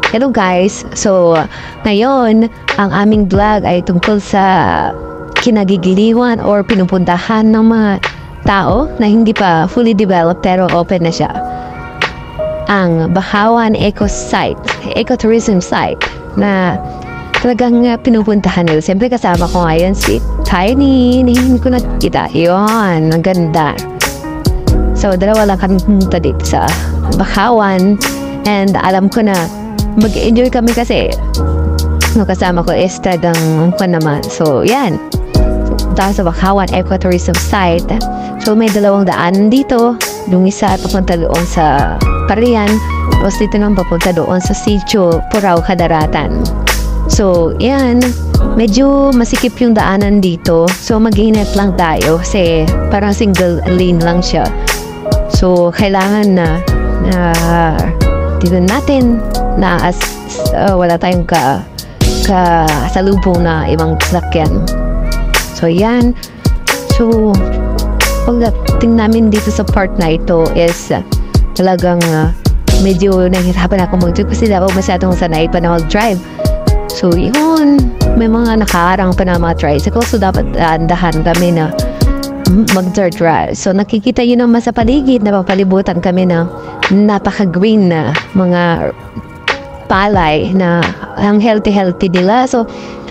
Hello guys! So, ngayon, ang aming vlog ay tungkol sa kinagigiliwan or pinupuntahan ng mga tao na hindi pa fully developed pero open na siya. Ang Bacawan Ecotourism Site na talagang pinupuntahan nila. Siyempre kasama ko ngayon si Tiny. Hindi ko nakikita. Yun, ang ganda. So, dalawa lang kami pumunta dito sa Bacawan and alam ko na mag-enjoy kami kasi kasama ko is talagang naman. So, yan. Tapos sa Bacawan Ecotourism Site. So, may dalawang daan dito. Yung isa papunta doon sa Parian. Tapos dito naman papunta doon sa Sitio Purao Cadaratan. So, yan. Medyo masikip yung daanan dito. So, mag-init lang tayo kasi parang single lane lang siya. So, kailangan na dito natin na wala tayong kasalubong na ibang sasakyan. So, yan. So, pagdating namin dito sa part na ito is talagang medyo nahihirapan ako mag-drive kasi daw masyadong sanay pa na mag-drive. So, yun. May mga nakaarang pa na mga tricycle. So, dapat dahan kami na mag-drive. So, nakikita yun naman sa paligid. Napapalibutan kami na napaka-green na mga palay na ang healthy nila. So,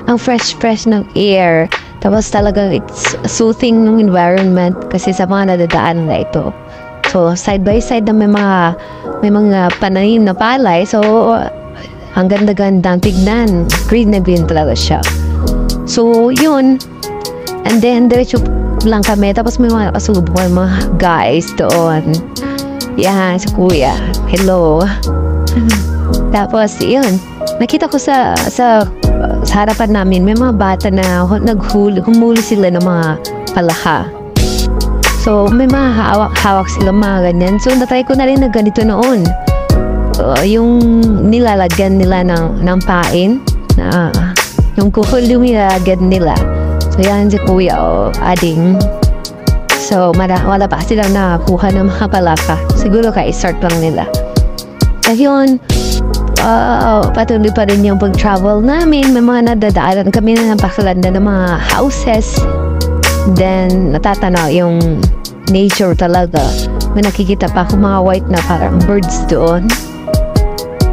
ang fresh ng air. Tapos talagang it's soothing ng environment kasi sa mga nadadaan na ito. So, side by side na may mga pananim na palay. So, ang ganda-gandang tignan. Green na green talaga siya. So, yun. And then, diretso lang kami. Tapos may mga kasulubong mga guys doon. Yan, si Kuya. Hello. Tapos, yun. Nakita ko sa harapan namin, may mga bata na humuli sila ng mga palaka. So, may mga hawak sila mga ganyan. So, natry ko na rin na ganito noon. Yung nilalagyan nila ng pain, yung kuhol yung nilalagyan nila. So, yan si Kuya Ading. So, wala pa silang nakakuha ng mga palaka. Siguro ka-start lang nila. Ayun, patuloy pa rin yung pag-travel namin. May mga nadadaanan kami na napakalanda ng mga houses. Then, natatanaw yung nature talaga. May nakikita pa ako mga white na parang birds doon.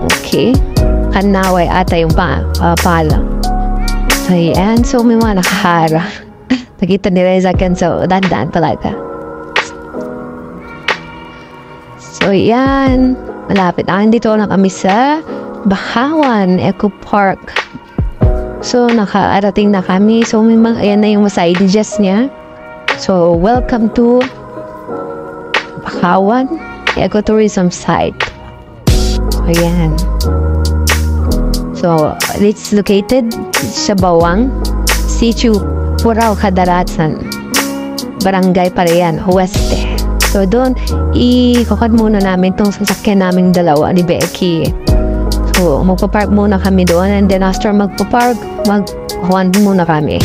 Okay. Kanaway ata yung pala. So, yan. So, may mga nakahara. Nakita nila yung sakyan. So, daan talaga. So, yan. Malapit. Dito na kami sa Bacawan Eco Park. So, nakaarating na kami. So, may mga, ayan na yung massages niya. So, welcome to Bacawan Ecotourism Site. Ayan. So, it's located sa Bawang, Sitio Purao Cadaratan, Barangay Parian, Oeste. So, doon, ikakad muna namin itong sasakyan naming dalawa ni Becky. So, magpapark muna kami doon. And then, after magpapark, mag-huwan muna kami.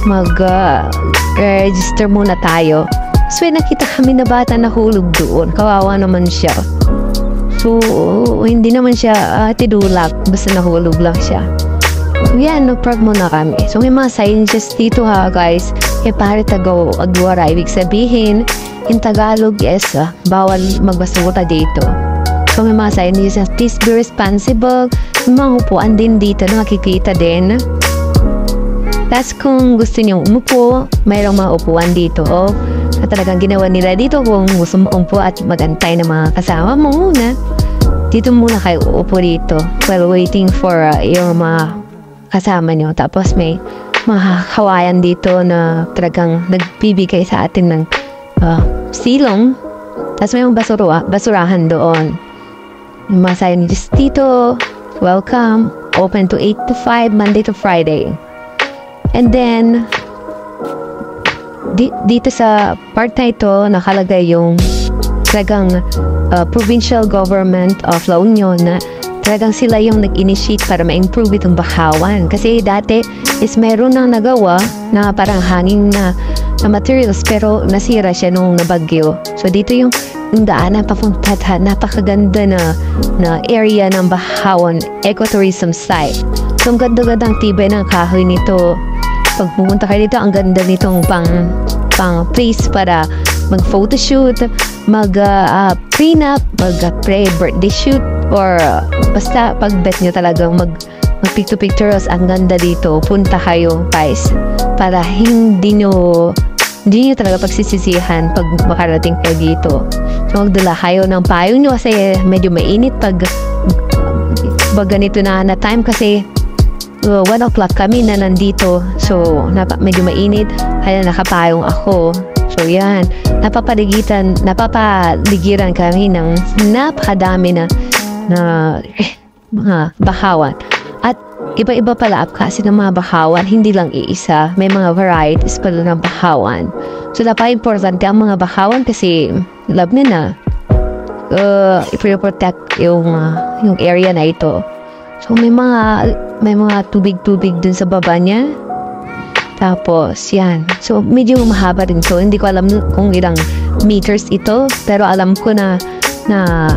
Mag-register muna tayo. So, nakita kami na bata na hulog doon. Kawawa naman siya. So, hindi naman siya tidulak. Basta nahulog lang siya. So, yan, nag-park muna kami. So, may mga signs dito ha, guys. Pare tagaw agwara. Ibig sabihin, in Tagalog is bawal magbasura dito. So, may mga signs na please be responsible. May mga upuan din dito na makikita din. Tapos kung gusto nyo umupo, mayroong mga upuan dito. Na talagang ginawa nila dito kung gusto mo umupo at magantay ng mga kasama mo muna. Dito muna kayo upo dito while waiting for yung mga kasama nyo. Tapos may mga kawayan dito na talagang nagbibigay sa atin ng silong. Tapos may mga basurahan doon. Yung mga signage dito, welcome, open to 8 to 5, Monday to Friday. And then, dito sa part na ito, nakalagay yung talagang provincial government of La Union na talagang sila yung nag-initiate para ma-improve itong Bacawan. Kasi dati is meron nang nagawa na parang hanging na na materials pero nasira siya nung nabagyo. So dito yung daanan papunta, napakaganda na area ng Bahawan Ecotourism Site. So ang ganda-gandang tibay ng kahoy nito. Pag pumunta kayo dito, ang ganda nitong pang place para mag-photoshoot, mag-prenup, mag-pre-birthday shoot, or basta pag-bet nyo talagang mag-picture-pictures, ang ganda dito. Punta kayo guys para hindi nyo talaga pagsisisihan pag makarating kayo dito. So magdala kayo ng payong nyo kasi medyo mainit pag ganito na time kasi 1 o'clock kami na nandito. So medyo mainit kaya nakapayong ako. So yan, napapaligiran kami ng napakadami na mga bahawan. At iba-iba pala kasi ng mga bahawan, hindi lang iisa. May mga varieties pala ng bahawan. So napaka-importante ang mga bahawan kasi love nyo na i-protect yung area na ito. So may mga tubig-tubig dun sa baba niya. Tapos, yan. So, medyo mahaba rin. So, hindi ko alam kung ilang meters ito. Pero alam ko na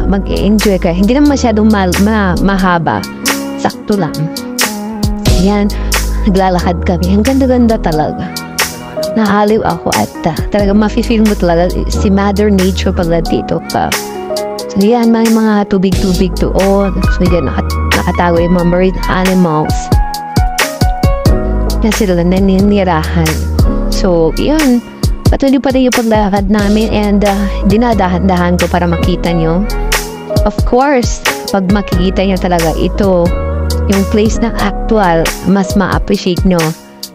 mag-enjoy ka. Hindi naman masyadong mahaba. Sakto lang. Yan. Naglalakad kami. Ang ganda-ganda talaga. Nahaliw ako at talaga mafe-feel mo talaga si Mother Nature pala dito ka. So, yan. May mga tubig-tubig doon. So, yan. Nakatago yung mga marine animals na sila naninirahan. So, yun. Patuloy pa rin yung paglakad namin and dinadahan-dahan ko para makita nyo. Of course, pag makikita nyo talaga ito, yung place na actual, mas ma-appreciate nyo.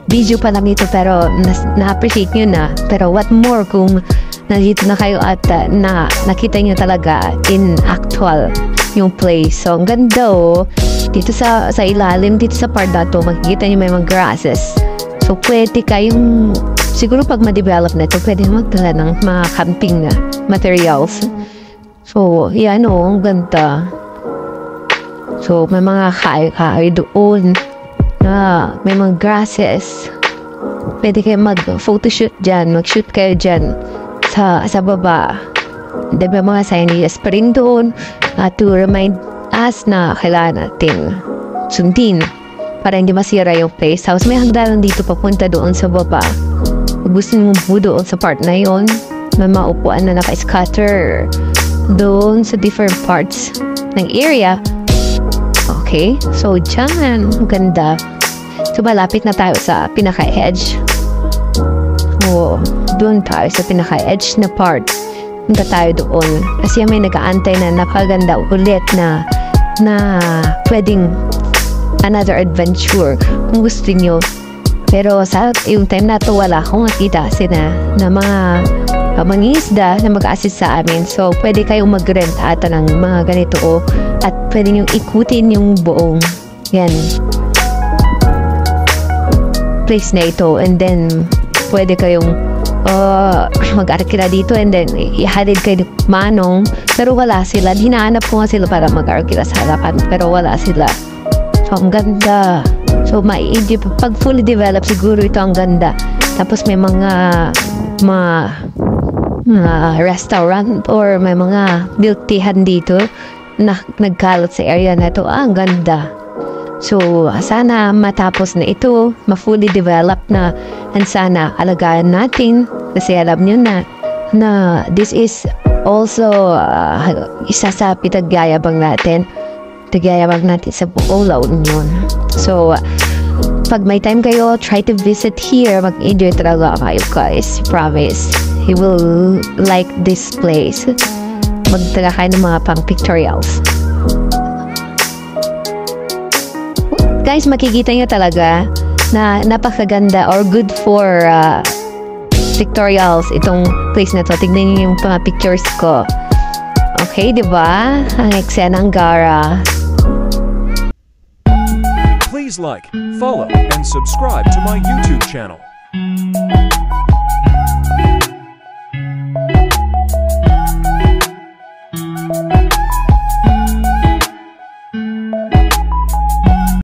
Video pa lang ito pero na-appreciate nyo na. Pero what more kung nandito na kayo at nakita nyo talaga in actual yung place. So, ang ganda dito sa ilalim, dito sa part na to, makikita nyo may mga grasses. So, pwede kayong, siguro pag ma-develop na ito, pwede magdala ng mga camping na materials. So, yan ang ganda. So, may mga kahoy doon na may mga grasses. Pwede kayo mag-photoshoot dyan, mag-shoot kayo dyan sa baba. May mga signage pa rin doon to remind us na kailangan natin sundin para hindi masira yung place. Tapos may hagdanan dito papunta doon sa baba. Kung gusto mo po doon sa part na yon, may maupuan na naka-scatter doon sa different parts ng area. Okay, so dyan, ganda. So malapit na tayo sa pinaka-edge. Doon tayo sa pinaka-edge na part. Punta tayo doon. Kasi may nag-aantay na napaganda ulit na pwedeng another adventure kung gusto nyo. Pero sa yung time na to wala akong nakita na mga mangingisda na mag-assist sa amin. So pwede kayong mag-rent ata ng mga ganito at pwede nyo ikutin yung buong place na ito and then pwede kayong mag-arkila dito and then ihalid kayo manong pero wala sila. Hinahanap ko nga sila para mag-arkila sa harapan pero wala sila. So ang ganda. So pag fully developed siguro ito ang ganda. Tapos may mga restaurant or may mga milk teahan dito na nagkalot sa area na ito. Ang ganda. So, sana matapos na ito, ma-fully developed na, and sana alagaan natin kasi alam nyo na this is also isa sa pitagyayabang natin sa buong La Union. So, pag may time kayo, try to visit here. Mag-enjoy talaga kayo guys. Promise. You will like this place. Magtala kayo ng mga pang pictorials. Guys, makikita nyo talaga na napakaganda or good for pictorials itong place na to. Tignan nyo yung mga pictures ko. Okay, diba? Ang eksena ng Gara. Please like, follow, and subscribe to my YouTube channel.